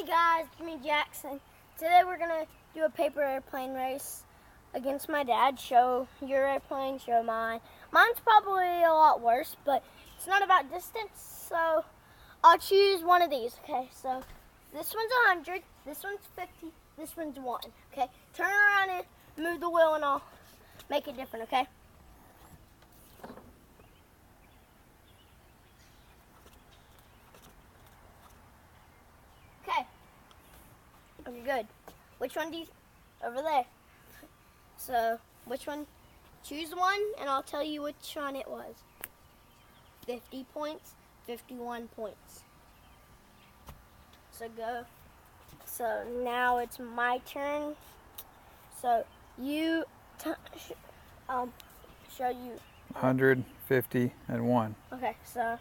Hey guys, it's me Jackson. Today we're gonna do a paper airplane race against my dad. Show your airplane, show mine. Mine's probably a lot worse, but it's not about distance, so I'll choose one of these. Okay, so this one's 100, this one's 50, this one's 1. Okay, turn around and move the wheel and I'll make it different, okay? Okay, good. Which one do you, over there. So, which one? Choose one and I'll tell you which one it was. 50 points, 51 points. So go. So now it's my turn. So you, show you. 100, 50, and 1. Okay, so.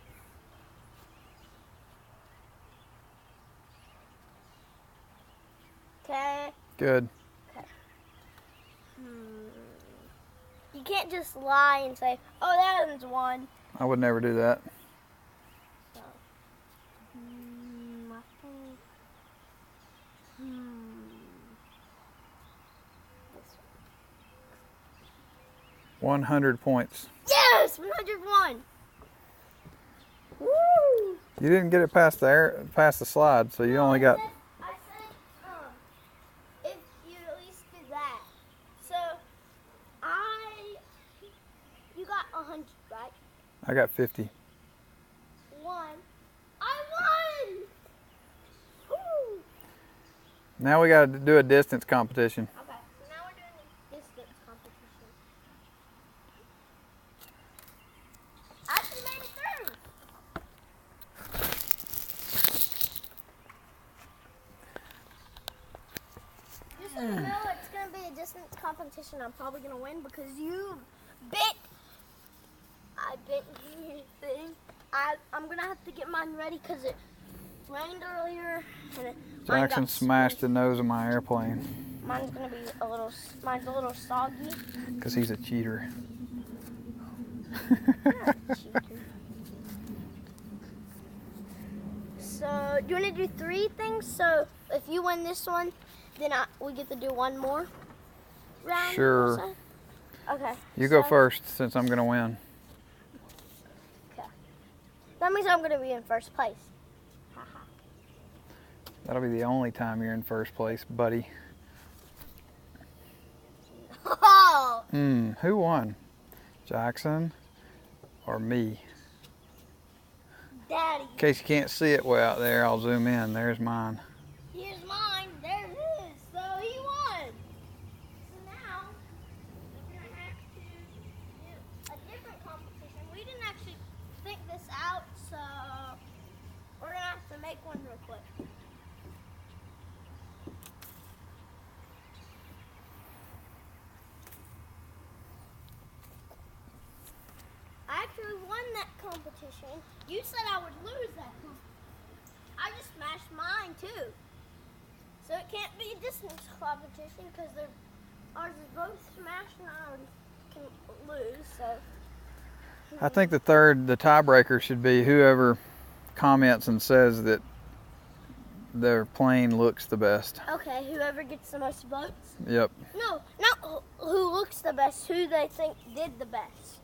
Okay. Good. Okay. You can't just lie and say, oh, that one's 1. I would never do that. So, I think, this 100 points. Yes, 101. Woo! You didn't get it past the slide, so you only got. I said, if you at least did that. So, you got 100, right? I got 50. 1. I won! Woo! Now we got to do a distance competition. Okay, so now we're doing the distance competition. I actually made it through. Just so you know, it's going to be a distance competition. I'm probably going to win because you bit. I bit your thing. I'm going to have to get mine ready because it rained earlier. And Jackson smashed the nose of my airplane. Mine's going to be mine's a little soggy. Because he's a cheater. Cheater. So, do you want to do 3 things? So, if you win this one, then we get to do one more round? Sure. So? Okay. You go first since I'm going to win. Okay. That means I'm going to be in first place. That'll be the only time you're in first place, buddy. Oh! Who won? Jackson or me? Daddy. In case you can't see it way out there, I'll zoom in. There's mine. Here's mine. There it is. So he won. So now we're going to have to do a different competition. We didn't actually think this out, so we're going to have to make one real quick. I actually won that competition. You said I would lose that competition. I just smashed mine too. So it can't be a distance competition because ours is both smashed and I can lose. So I think the tiebreaker should be whoever comments and says that their plane looks the best. okay, whoever gets the most votes. Yep. No, not who looks the best, who they think did the best.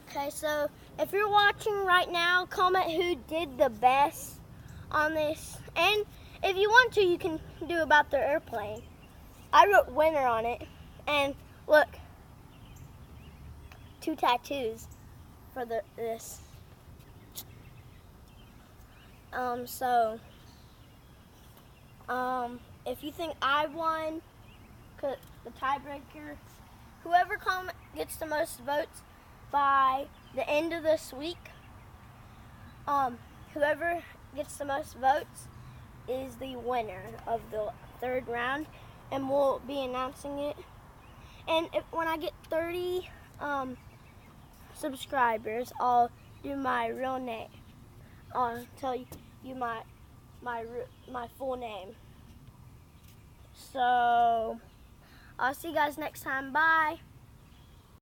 Okay, so if you're watching right now, comment who did the best on this. And if you want to, you can do about their airplane. I wrote winner on it. And look, 2 tattoos for this. If you think I won, the tiebreaker, whoever gets the most votes by the end of this week, whoever gets the most votes is the winner of the 3rd round, and we'll be announcing it. And when I get 30 subscribers, I'll do my real name. I'll tell you my full name. So I'll see you guys next time. Bye.